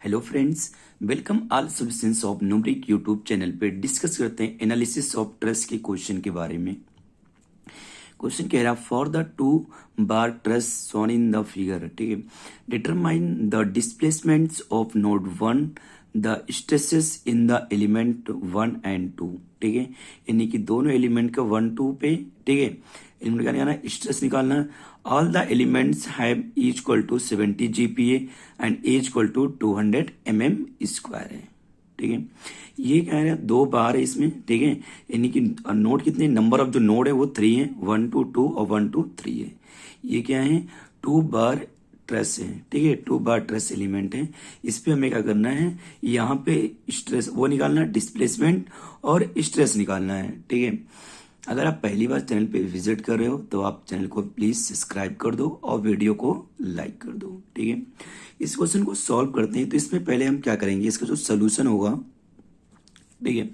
Hello friends, welcome all substance of numeric YouTube channel पे discuss करते हैं analysis of truss के question के बारे में। क्वेश्चन कह रहा for the two bar truss shown in the figure, ठीक है, determine the displacements of node 1 the stresses in the element 1 and 2, ठीक है, यानी कि दोनों एलिमेंट का 1 2 पे, ठीक है, एलिमेंट का निकालना, स्ट्रेस निकालना। All the elements have is equal to 70 GPa and A equal to 200 mm square है, ठीक है। ये क्या है, दो बार है इसमें, ठीक है, यानी कि नोड कितने, नंबर ऑफ जो नोड है वो 3 है, 1 2 2 और 1 2 3 है। ये क्या है, 2 बार ट्रेस है, ठीक है, 2 बार ट्रेस एलिमेंट है। इस पे हमें क्या करना है, यहाँ पे स्ट्रेस वो निकालना है, डिस्प्लेसमेंट और स्ट्रेस निकालना है, ठीक है। अगर आप पहली बार चैनल पे विजिट कर रहे हो तो आप चैनल को प्लीज सब्सक्राइब कर दो और वीडियो को लाइक कर दो, ठीक है। इस क्वेश्चन को सॉल्व करते हैं तो इसमें पहले हम क्या करेंगे, इसका जो सोल्यूशन होगा, ठीक है,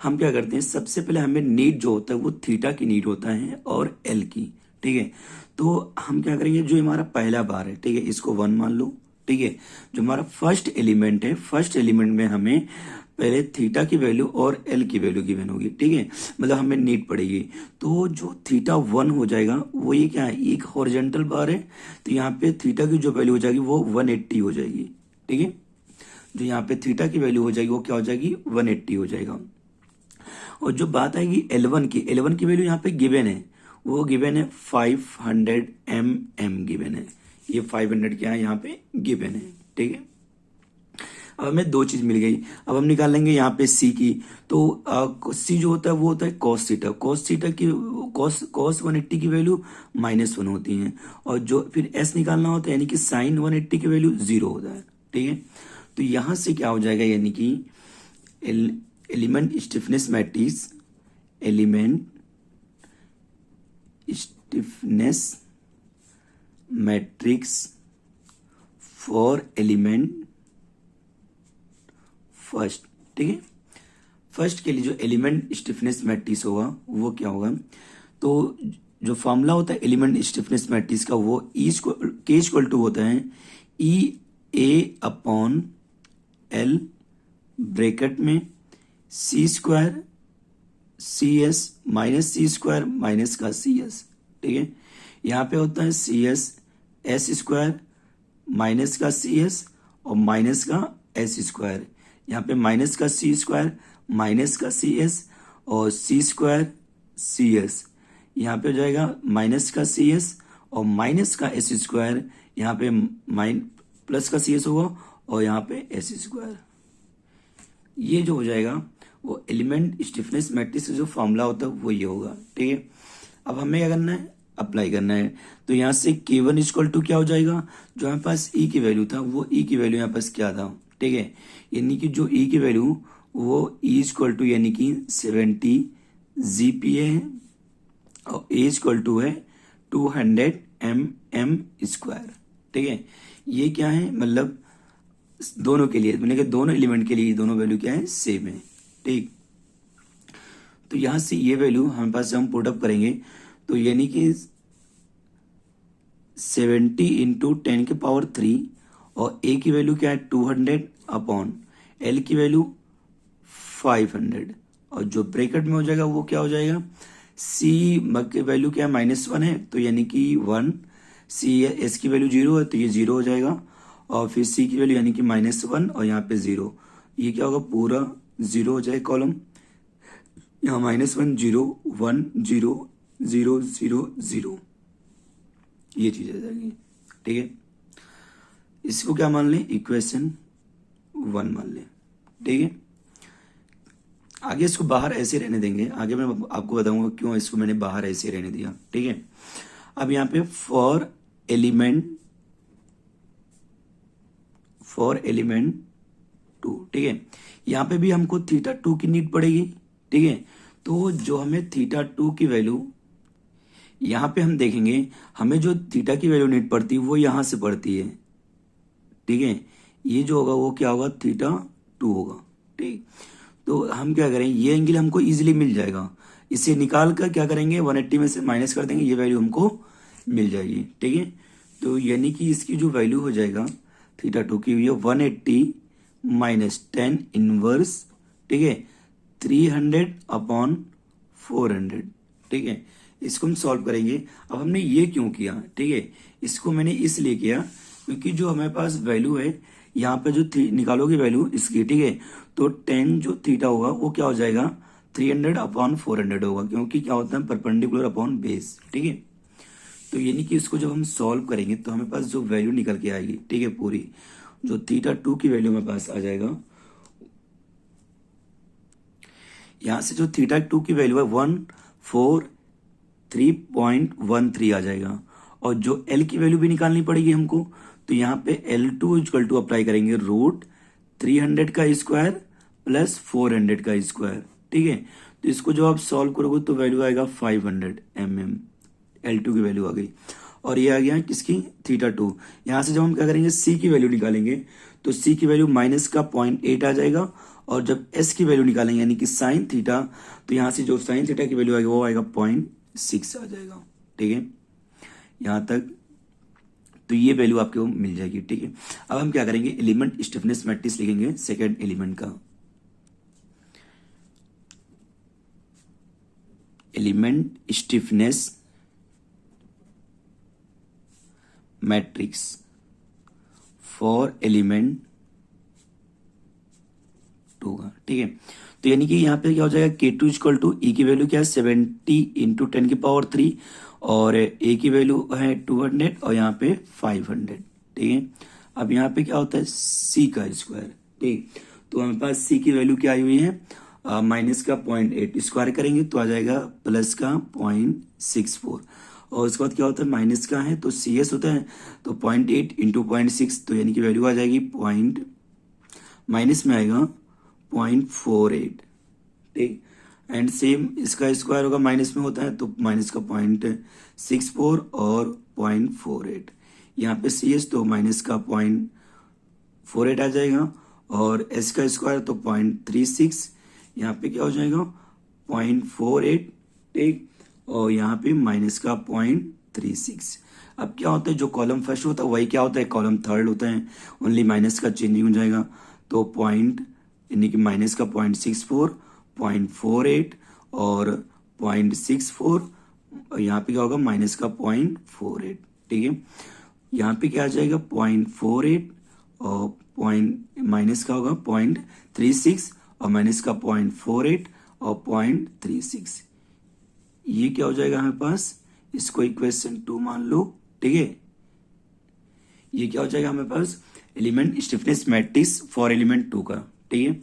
हम क्या करते हैं, सबसे पहले हमें नीड जो होता है वो थीटा की नीड होता है और एल की, ठीक है। तो हम क्या करेंगे, जो हमारा पहला बार है, ठीक है, इसको 1 मान लो, ठीक है। जो हमारा फर्स्ट एलिमेंट है, फर्स्ट एलिमेंट में हमें पहले थीटा की वैल्यू और एल की वैल्यू गिवन होगी, ठीक है, मतलब हमें नीड पड़ेगी। तो जो थीटा 1 हो जाएगा वो ये क्या है, एक हॉरिजॉन्टल बार है, तो यहाँ पे थीटा की जो वैल्यू हो जाएगी वो 180 हो जाएगी, ठीक है। जो यहाँ पे थीटा की वैल्यू हो जाएगी वो क्या हो जाएगी, 180 हो जाएगा। और जो बात आएगी L1 की, L1 की वैल्यू यहाँ पे गिवन है, वो गिवन है 500 mm गिवन है, ये 500 क्या है यहाँ पे गिवन है, ठीक है। अब हमें दो चीज मिल गई, अब हम निकाल लेंगे यहाँ पे सी की। तो सी जो होता है वो होता है कॉस थीटा, कॉस थीटा की कॉस 180 की वैल्यू -1 होती है, और जो फिर एस निकालना होता है यानी कि साइन 180 की वैल्यू 0 होता है, ठीक है। तो यहां से क्या हो जाएगा, यानी कि element stiffness matrix, element stiffness matrix for element first, ठीक है, फर्स्ट के लिए जो एलिमेंट स्टिफनेस मैट्रिक्स होगा वो क्या होगा, तो जो फॉर्मूला होता है एलिमेंट स्टिफनेस मैट्रिक्स का वो के इक्वल टू होता है EA/L ब्रैकेट में C² CS minus C² minus का CS, ठीक है। यहाँ पे होता है CS S² माइनस का CS और माइनस का S², यहाँ पे माइनस का C² माइनस का CS और C² CS, यहाँ पे हो जाएगा माइनस का CS और माइनस का S², यहाँ पे प्लस का CS होगा और यहाँ पे S²। ये जो हो जाएगा वो एलिमेंट स्टिफनेस मैट्रिक्स जो फॉर्मूला होता है वो ये होगा, ठीक है। अब हमें क्या करना है, अप्लाई करना है। तो यहाँ से K1 इक्वल टू क्या हो जाएगा, जो हमारे पास E की वैल्यू था वो E की वैल्यू यहाँ पास क्या था, ठीक है, यानी कि जो E की वैल्यू वो E इक्वल टू यानी कि 70 GPa है और A इक्वल टू है 200 mm स्क्वायर, ठीक है। ये क्या है, मतलब दोनों के लिए, मतलब कि दोनों एलिमेंट के लिए दोनों वैल्यू क्या है, सेम है, ठीक। तो यहां से ये वैल्यू हमारे पास जब हम पुट अप करेंगे तो यानी कि 70 इंटू 10⁻³ और A की वैल्यू क्या है 200 अपॉन L की वैल्यू 500, और जो ब्रैकेट में हो जाएगा वो क्या हो जाएगा, C की वैल्यू क्या है -1 है, तो यानी कि 1, S की वैल्यू 0 है तो ये 0 हो जाएगा, और फिर C की वैल्यू यानी कि -1 और यहाँ पे 0, ये क्या होगा, पूरा 0 हो जाएगा कॉलम, यहाँ -1 0 1 0 0 0 0, ये चीज आ जाएगी, ठीक है। इसको क्या मान लें, इक्वेशन 1 मान लें, ठीक है। आगे इसको बाहर ऐसे रहने देंगे, आगे मैं आपको बताऊंगा क्यों इसको मैंने बाहर ऐसे रहने दिया, ठीक है। अब यहाँ पे फॉर एलिमेंट 2, ठीक है, यहाँ पे भी हमको थीटा 2 की नीड पड़ेगी, ठीक है। तो जो हमें थीटा 2 की वैल्यू, यहाँ पे हम देखेंगे हमें जो थीटा की वैल्यू नीड पड़ती है वो यहाँ से पड़ती है, ठीक है। ये जो होगा वो क्या होगा, थीटा 2 होगा, ठीक। तो हम क्या करें, ये एंगल हमको इजीली मिल जाएगा, इसे निकाल कर क्या करेंगे, 180 में से माइनस कर देंगे, ये वैल्यू हमको मिल जाएगी, ठीक है। तो यानी कि इसकी जो वैल्यू हो जाएगा थीटा 2 की, 180 माइनस 10 इनवर्स, ठीक है, 300/400, ठीक है। इसको हम सॉल्व करेंगे। अब हमने ये क्यों किया, ठीक है, इसको मैंने इसलिए किया क्योंकि जो हमारे पास वैल्यू है यहाँ पे जो निकालोगे वैल्यू इसकी, ठीक है, तो 10 जो थीटा होगा वो क्या हो जाएगा 300/400 होगा, क्योंकि क्या होता है परपेंडिकुलर अपॉन बेस, ठीक है। तो यानी कि इसको जब हम सॉल्व करेंगे तो हमें पास जो वैल्यू निकल के आएगी, ठीक है, पूरी जो थीटा 2 की वैल्यू हमारे पास आ जाएगा, यहां से जो थीटा 2 की वैल्यू है 143.13 आ जाएगा। और जो एल की वैल्यू भी निकालनी पड़ेगी हमको, तो यहाँ पे L2 अप्लाई करेंगे √300 का स्क्वायर प्लस 400 का स्क्वायर, ठीक है। तो इसको जो आप सॉल्व करोगे तो वैल्यू आएगा 500 mm, L2 की वैल्यू आ गई। और ये आ गया किसकी थीटा 2। यहाँ से जब हम क्या करेंगे C की वैल्यू निकालेंगे तो C की वैल्यू माइनस का 0.8 आ जाएगा। और जब S की वैल्यू निकालेंगे यानी कि साइन थीटा, तो यहाँ से जो साइन थीटा की वैल्यू आएगी वो आएगा 0.6 आ जाएगा, ठीक है, यहाँ तक। तो ये वैल्यू आपको मिल जाएगी, ठीक है। अब हम क्या करेंगे एलिमेंट स्टिफनेस मैट्रिक्स लिखेंगे सेकेंड एलिमेंट का। Element stiffness matrix for element 2 का, ठीक है। तो यानी कि यहाँ पे क्या हो जाएगा K2 इक्वल टू ई की वैल्यू क्या है 70 इंटू 10⁻3 और ए की वैल्यू है 200 और यहाँ पे 500, ठीक है। अब यहाँ पे क्या होता है C का स्क्वायर, ठीक। तो हमारे पास C की वैल्यू क्या आई हुई है माइनस का 0.8 स्क्वायर करेंगे तो आ जाएगा प्लस का 0.64। और उसके बाद क्या होता है माइनस का है तो CS होता है, तो 0.8 इंटू 0.6 तो यानी कि वैल्यू आ जाएगी पॉइंट माइनस में आएगा 0.48, ठीक। एंड सेम इसका स्क्वायर होगा माइनस में होता है तो माइनस का 0.64 और 0.48। यहाँ पे CS तो माइनस का 0.48 आ जाएगा और S का स्क्वायर तो 0.36, यहाँ पे क्या हो जाएगा 0.48, ठीक। और यहाँ पे माइनस का 0.36। अब क्या होता है जो कॉलम फर्स्ट होता है वही क्या होता है कॉलम थर्ड होता है, ओनली माइनस का चेंजिंग हो जाएगा। तो पॉइंट यानी कि माइनस का 0.64, 0.48 और 0.64 और यहाँ पे क्या होगा माइनस का 0.48, ठीक है। यहाँ पे क्या आ जाएगा 0.48 और पॉइंट माइनस का होगा 0.36 और माइनस का 0.48 और 0.36। ये क्या हो जाएगा हमारे पास, इसको इक्वेशन 2 मान लो, ठीक है। ये क्या हो जाएगा हमारे पास element stiffness matrix for element 2 का, ठीक है।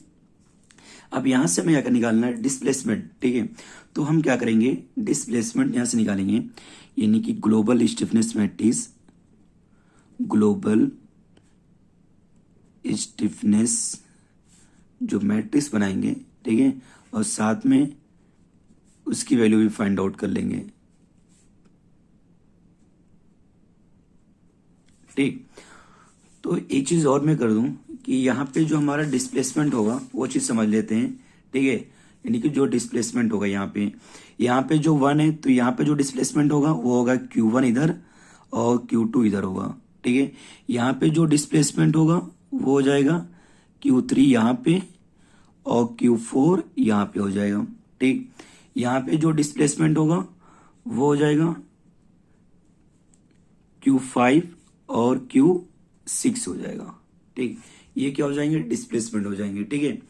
अब यहां से हमें क्या निकालना है डिस्प्लेसमेंट, ठीक है। तो हम क्या करेंगे डिस्प्लेसमेंट यहां से निकालेंगे यानी कि global stiffness matrix, global stiffness जो मैट्रिक्स बनाएंगे, ठीक है, और साथ में उसकी वैल्यू भी फाइंड आउट कर लेंगे, ठीक। तो एक चीज और मैं कर दूं कि यहाँ पे जो हमारा डिस्प्लेसमेंट होगा वो चीज समझ लेते हैं, ठीक है। यानी कि जो डिस्प्लेसमेंट होगा यहाँ पे जो 1 है तो यहाँ पे जो डिस्प्लेसमेंट होगा वो होगा Q1 इधर और Q2 इधर होगा, ठीक है। यहाँ पे जो डिस्प्लेसमेंट होगा वो हो जाएगा Q3 यहाँ पे और Q4 यहाँ पे हो जाएगा, ठीक। यहाँ पे जो डिस्प्लेसमेंट होगा वो हो जाएगा Q5 और Q6 हो जाएगा, ठीक। ये क्या हो जाएंगे डिस्प्लेसमेंट हो जाएंगे, ठीक है।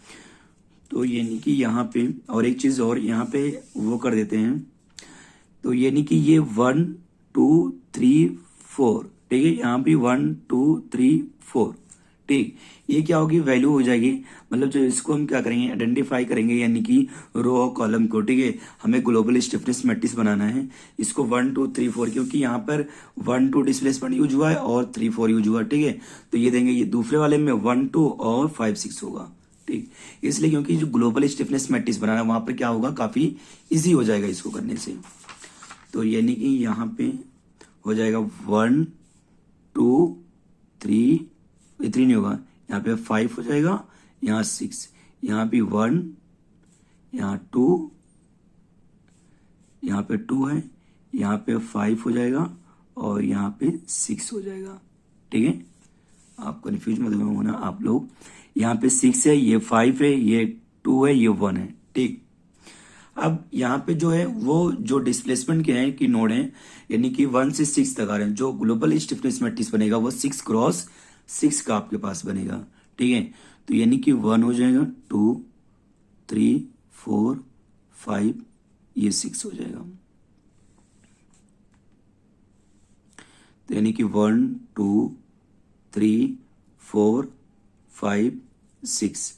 तो यानी कि यहाँ पे और एक चीज और यहाँ पे वो कर देते हैं, तो यानी कि ये 1 2 3 4, ठीक है, यहाँ भी 1 2 3 4, ठीक। ये क्या होगी वैल्यू हो जाएगी, मतलब जो इसको हम क्या करेंगे आइडेंटिफाई करेंगे यानी कि रो और कॉलम को, ठीक है। हमें ग्लोबल स्टिफनेस मैट्रिक्स बनाना है इसको 1 2 3 4, क्योंकि यहाँ पर 1 2 डिस्प्लेसमेंट यूज हुआ है और 3 4 यूज हुआ, ठीक है। तो ये देंगे, ये दूसरे वाले में 1 2 और 5 6 होगा, ठीक। इसलिए क्योंकि जो ग्लोबल स्टिफनेस मैट्रिक्स बनाना है वहां पर क्या होगा काफी इजी हो जाएगा इसको करने से। तो यानी कि यहाँ पे हो जाएगा 1 2 3, 3 नहीं होगा, यहाँ पे 5 हो जाएगा, यहाँ 6, यहाँ भी 1, यहाँ 2, यहाँ पे 2 है, यहाँ पे 5 हो जाएगा और यहाँ पे 6 हो जाएगा, ठीक है। आप कंफ्यूज मत होना आप लोग। यहाँ पे 6 है, ये 5 है, ये 2 है, ये 1 है। ठीक, अब यहाँ पे जो है वो जो डिस्प्लेसमेंट के हैं कि नोड है, यानी कि 1 से 6 तक आ रहे हैं। जो ग्लोबल स्टिफनेस मैट्रिक्स बनेगा वो 6 क्रॉस 6 का आपके पास बनेगा। ठीक है, तो यानी कि 1 हो जाएगा, 2 3 4 5, ये 6 हो जाएगा। तो यानी कि 1 2 3 4 5 6।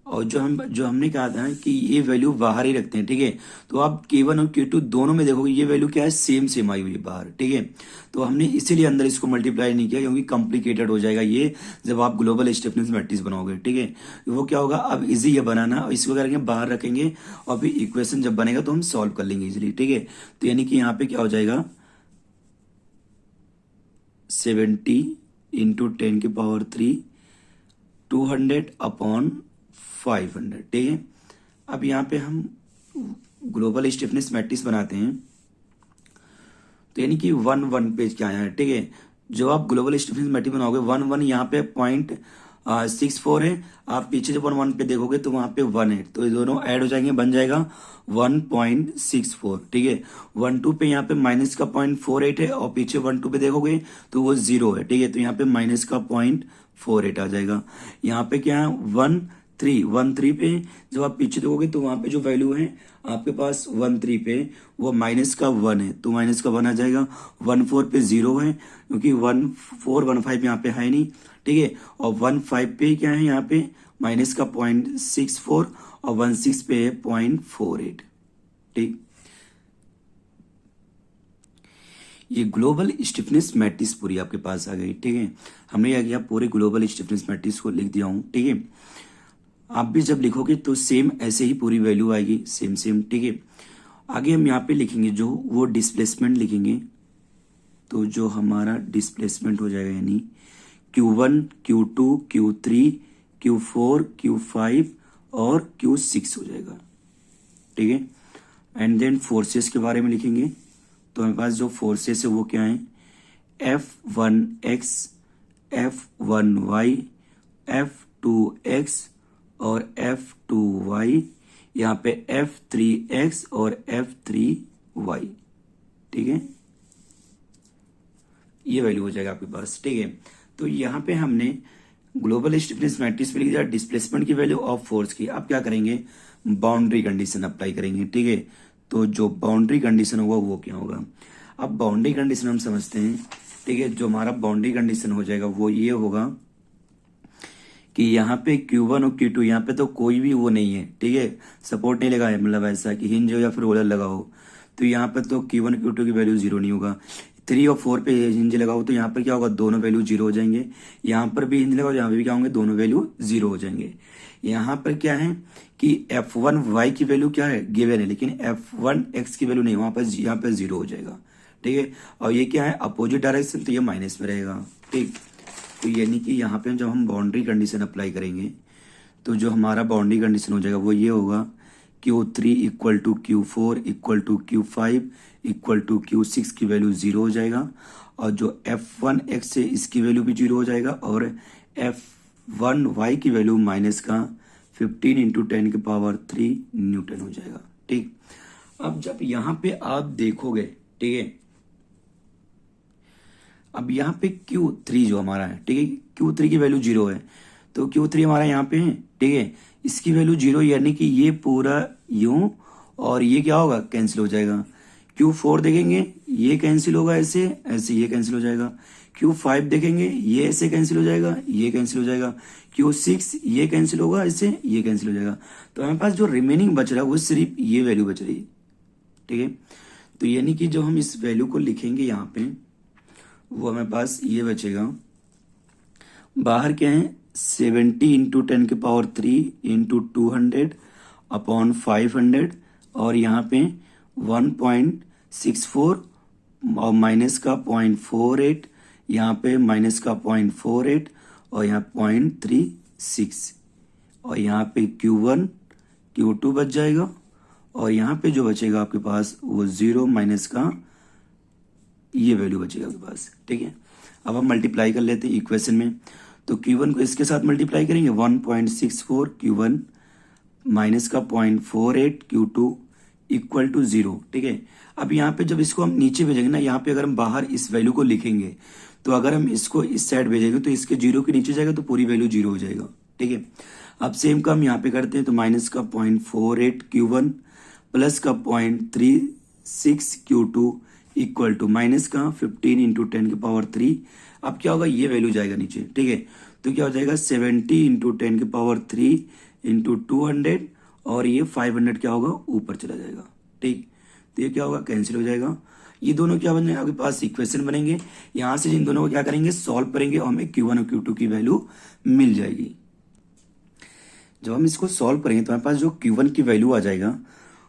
और जो हमने कहा था कि ये वैल्यू बाहर ही रखते हैं। ठीक है, तो आप K1 और K2 दोनों में देखोगे ये वैल्यू क्या है, सेम सेम आई हुई है बाहर। ठीक है, तो हमने इसीलिए अंदर इसको मल्टीप्लाई नहीं किया, क्योंकि कॉम्प्लिकेटेड हो जाएगा ये जब आप ग्लोबल स्टिफनेस मैट्रिक्स बनाओगे। ठीक है, वो क्या होगा, अब इजी है बनाना, इसको करेंगे बाहर रखेंगे और फिर इक्वेशन जब बनेगा तो हम सॉल्व कर लेंगे इजिली। ठीक है, तो यानी कि यहाँ पे क्या हो जाएगा, 70 इंटू 10⁻3 200 अपॉन 500। ठीक है, अब यहाँ पे हम ग्लोबल स्टिफनेस मैट्रिक्स बनाते हैं, तो यानी कि 1 1 पे क्या है। ठीक है, जो आप ग्लोबल स्टिफनेस मैट्रिक्स बनाओगे 1 1 यहाँ पे 0.64 है, आप पीछे जब 1 1 पे देखोगे तो वहां पे 1 है, तो ये दोनों ऐड हो जाएंगे, बन जाएगा 1.64। ठीक है, 1 2 पे यहाँ पे माइनस का 0.48 है, और पीछे 1 2 पे देखोगे तो वो 0 है। ठीक है, तो यहाँ पे माइनस का 0.48 आ जाएगा। यहाँ पे क्या है, 1 3 पे जब आप पीछे देखोगे तो वहां पे जो वैल्यू है आपके पास 1 3 पे वो माइनस का 1 है, तो माइनस का 1 आ जाएगा। 1 4 पे 0 है, क्योंकि 1 4 1 5 यहाँ पे है नहीं। ठीक है, और 1 5 पे क्या है, यहाँ पे माइनस का 0.64, और 1 6 पे है 0.48। ठीक, ये ग्लोबल स्टिफनेस मैट्रिक्स पूरी आपके पास आ गई। ठीक है, हमने क्या किया, पूरे ग्लोबल स्टिफनेस मैट्रिक्स को लिख दिया हूं। ठीक है, आप भी जब लिखोगे तो सेम ऐसे ही पूरी वैल्यू आएगी, सेम सेम। ठीक है, आगे हम यहाँ पे लिखेंगे जो वो डिस्प्लेसमेंट लिखेंगे, तो जो हमारा डिस्प्लेसमेंट हो जाएगा, यानी Q1 Q2 Q3 Q4 Q5 और Q6 हो जाएगा। ठीक है, एंड देन फोर्सेस के बारे में लिखेंगे, तो हमारे पास जो फोर्सेस है वो क्या है, F1x F1y F2x और F2y, यहाँ पे F3x और F3y। ठीक है, ये वैल्यू हो जाएगा आपके पास। ठीक है, तो यहाँ पे हमने ग्लोबल स्टिफनेस मैट्रिक्स पे लिख दिया डिस्प्लेसमेंट की वैल्यू और फोर्स की। अब क्या करेंगे, बाउंड्री कंडीशन अप्लाई करेंगे। ठीक है, तो जो बाउंड्री कंडीशन होगा वो क्या होगा, अब बाउंड्री कंडीशन हम समझते हैं। ठीक है, जो हमारा बाउंड्री कंडीशन हो जाएगा वो ये होगा कि यहाँ पे Q1 और Q2 यहाँ पे तो कोई भी वो नहीं है। ठीक है, सपोर्ट नहीं लगा है, मतलब ऐसा कि हिंज हो या फिर रोलर लगा हो, तो यहाँ पे तो Q1 Q2 की वैल्यू 0 नहीं होगा। 3 और 4 पे हिंज लगा हो तो यहाँ पर क्या होगा, दोनों वैल्यू 0 हो जाएंगे। यहाँ पर भी हिंज लगा हो, यहाँ पे भी क्या होंगे, दोनों वैल्यू 0 हो जाएंगे। यहाँ पर क्या है कि F1y की वैल्यू क्या है, गिवन है, लेकिन F1x की वैल्यू नहीं, वहां पर यहाँ पे 0 हो जाएगा। ठीक है, और ये क्या है, अपोजिट डायरेक्शन, तो ये माइनस में रहेगा। ठीक, तो यानी कि यहाँ पे जब हम बाउंड्री कंडीशन अप्लाई करेंगे तो जो हमारा बाउंड्री कंडीशन हो जाएगा वो ये होगा, Q3 equal to Q4 equal to Q5 equal to Q6 की वैल्यू 0 हो जाएगा, और जो F1x है इसकी वैल्यू भी 0 हो जाएगा, और F1y की वैल्यू माइनस का 15 इंटू 10⁻³ न्यूटन हो जाएगा। ठीक, अब जब यहाँ पे आप देखोगे, ठीक है, अब यहाँ पे Q3 जो हमारा है, ठीक है, Q3 की वैल्यू 0 है, तो Q3 हमारा यहाँ पे है। ठीक है, इसकी वैल्यू 0, यानी कि ये पूरा यूं, और ये क्या होगा, कैंसिल हो जाएगा। Q4 देखेंगे, ये कैंसिल होगा, ऐसे ऐसे ये कैंसिल हो जाएगा। Q5 देखेंगे, ये ऐसे कैंसिल हो जाएगा, ये कैंसिल हो जाएगा। Q6 ये कैंसिल होगा, ऐसे ये कैंसिल हो जाएगा। तो हमारे पास जो रिमेनिंग बच रहा है वो सिर्फ ये वैल्यू बच रही है। ठीक है, तो यानी कि जो हम इस वैल्यू को लिखेंगे यहाँ पे, वो हमारे पास ये बचेगा, बाहर क्या है, 70 इंटू 10⁻³ इंटू 200 अपॉन 500, और यहाँ पे 1.64 और माइनस का 0.48, यहाँ पे माइनस का 0.48 और यहाँ 0.36, और यहाँ पे Q1 Q2 बच जाएगा, और यहाँ पे जो बचेगा आपके पास वो 0 माइनस का ये वैल्यू बचेगा आपके पास, ठीक है। अब हम मल्टीप्लाई कर लेते हैं इक्वेशन में, तो Q1 को इसके साथ मल्टीप्लाई करेंगे 1.64 Q1 माइनस का 0.48 Q2 इक्वल टू 0, ठीक है। अब यहाँ पे जब इसको हम नीचे भेजेंगे ना, यहाँ पे अगर हम बाहर इस वैल्यू को लिखेंगे तो अगर हम इसको इस साइड भेजेंगे तो इसके 0 के नीचे जाएगा तो पूरी वैल्यू 0 हो जाएगा, ठीक है। अब सेम काम यहाँ पे करते हैं, तो माइनस का 0.48 Q1 प्लस का 0.36 Q2 इक्वल टू माइनस का 15 इंटू 10 की पावर 3। अब क्या होगा, ये वैल्यू जाएगा नीचे, ठीक है। तो क्या हो जाएगा 70 इंटू 10 की पावर 3 इंटू 200 और ये 500 क्या होगा ऊपर चला जाएगा, ठीक। तो ये क्या होगा, कैंसिल हो जाएगा। ये दोनों क्या बन जाएगा आपके पास इक्वेशन बनेंगे। यहां से इन दोनों को क्या करेंगे, सॉल्व करेंगे और हमें Q1 और Q2 की वैल्यू मिल जाएगी। जब हम इसको सॉल्व करेंगे तो हमारे पास जो Q1 की वैल्यू आ जाएगा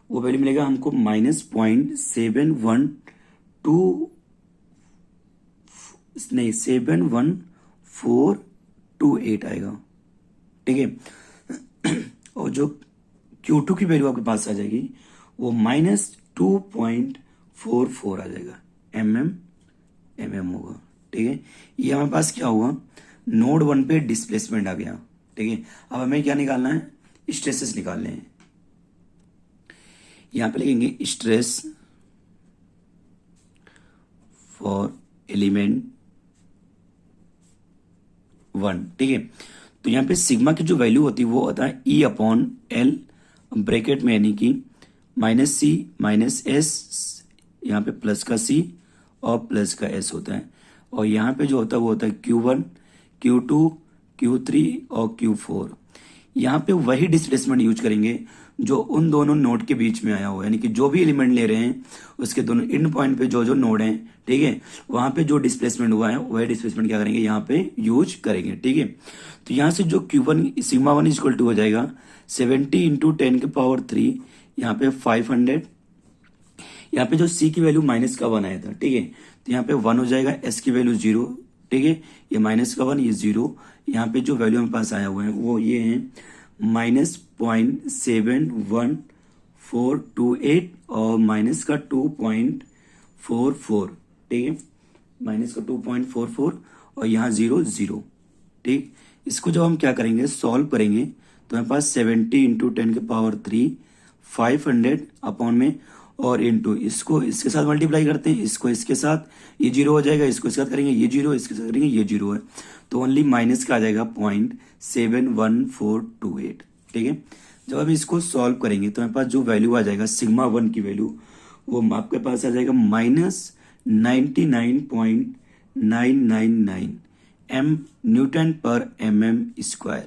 वो वैल्यू मिलेगा हमको -71428 आएगा, ठीक है। और जो Q2 की वैल्यू आपके पास आ जाएगी वो -2.44 आ जाएगा, mm होगा, ठीक है। ये हमारे पास क्या हुआ, नोड 1 पे डिस्प्लेसमेंट आ गया, ठीक है। अब हमें क्या निकालना है, स्ट्रेसेस निकालने हैं। यहां पे लिखेंगे स्ट्रेस फॉर एलिमेंट 1, ठीक है। तो यहाँ पे सिग्मा की जो वैल्यू होती है वो होता है E/L ब्रैकेट में, यानी कि -C -S, यहाँ पे प्लस का C और प्लस का S होता है। और यहाँ पे जो होता है वो होता है Q1 Q2 Q3 और Q4। यहाँ पे वही डिस्प्लेसमेंट यूज करेंगे जो उन दोनों नोड के बीच में आया हो, यानी कि जो भी एलिमेंट ले रहे हैं उसके दोनों एंड पॉइंट पे जो जो नोड हैं, ठीक है, वहां पे जो डिस्प्लेसमेंट हुआ है वही डिस्प्लेसमेंट क्या करेंगे यहाँ पे यूज करेंगे, ठीक है। तो यहाँ से जो Q1 सिग्मा 1 इक्वल टू हो जाएगा 70 इंटू 10 की पावर 3, यहाँ पे 500। यहाँ पे जो C की वैल्यू -1 आया था, ठीक है, तो यहाँ पे 1 हो जाएगा, S की वैल्यू 0, ठीक है, ये -1 ये 0। यहाँ पे जो वैल्यू हमारे पास आया हुआ है वो ये है -0.71428 और माइनस का 2.44, ठीक है, माइनस का 2.44 और यहाँ 0 0, ठीक। इसको जब हम क्या करेंगे, सॉल्व करेंगे तो हमारे पास 70 इंटू 10 की पावर 3 500 अपॉन में और इंटू इसको इसके साथ मल्टीप्लाई करते हैं, इसको इसके साथ, ये 0 हो जाएगा, इसको इसके साथ करेंगे ये 0, इसके साथ करेंगे ये 0 है, तो ओनली माइनस का आ जाएगा 0.71428, ठीक है। जब हम इसको सॉल्व करेंगे तो हमारे पास जो वैल्यू आ जाएगा सिग्मा 1 की वैल्यू वो आपके पास आ जाएगा -99.999 m न्यूटन पर mm²।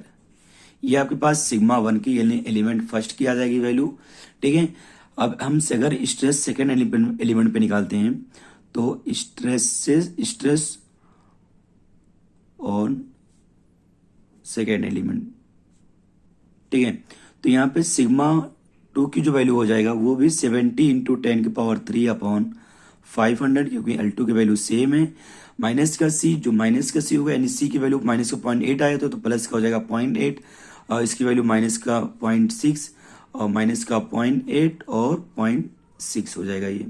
ये आपके पास सिग्मा 1 की यानी एलिमेंट फर्स्ट की आ जाएगी वैल्यू, ठीक है। अब हम अगर स्ट्रेस सेकेंड एलिमेंट पे निकालते हैं तो स्ट्रेस ऑन सेकेंड एलिमेंट, ठीक है। तो यहाँ पे सिग्मा 2 की जो वैल्यू हो जाएगा वो भी 70 इंटू 10 की पावर 3 अपॉन 500, क्योंकि L2 की वैल्यू सेम है। माइनस का C, जो माइनस का C होगा यानी C की वैल्यू माइनस का 0.8 आया था तो प्लस का हो जाएगा 0.8 और इसकी वैल्यू माइनस का 0.6 और माइनस का 0.8 और 0.6 हो जाएगा ये।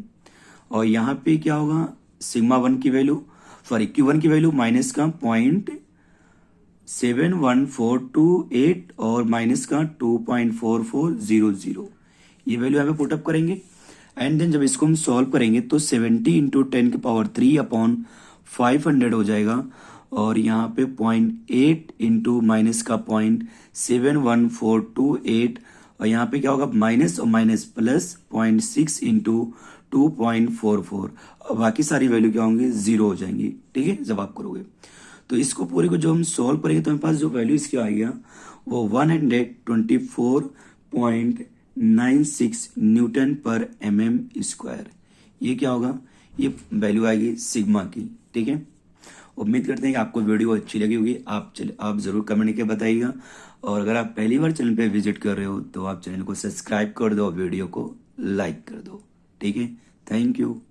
और यहाँ पे क्या होगा, सिग्मा 1 की वैल्यू Q1 की वैल्यू माइनस का 0.71428 और माइनस का 2.4400, ये वैल्यू यहाँ पे पुटअप करेंगे। एंड देन जब इसको हम सॉल्व करेंगे तो 70 इंटू 10 की पावर 3 अपॉन 500 हो जाएगा और यहाँ पे 0.8 इंटू माइनस का 0.71428 और यहाँ पे क्या होगा माइनस और माइनस प्लस 0.6 इंटू 2.44 और बाकी सारी वैल्यू क्या होंगी 0 हो जाएंगी, ठीक है, जब आप करोगे। तो इसको पूरे को जो हम सॉल्व करेंगे तो हमारे पास जो वैल्यू इसकी आएगा वो 124.96 न्यूटन पर mm²। ये क्या होगा, ये वैल्यू आएगी सिग्मा की, ठीक है। उम्मीद करते हैं कि आपको वीडियो अच्छी लगी होगी। आप जरूर कमेंट करके बताइएगा और अगर आप पहली बार चैनल पे विजिट कर रहे हो तो आप चैनल को सब्सक्राइब कर दो और वीडियो को लाइक कर दो, ठीक है। Thank you.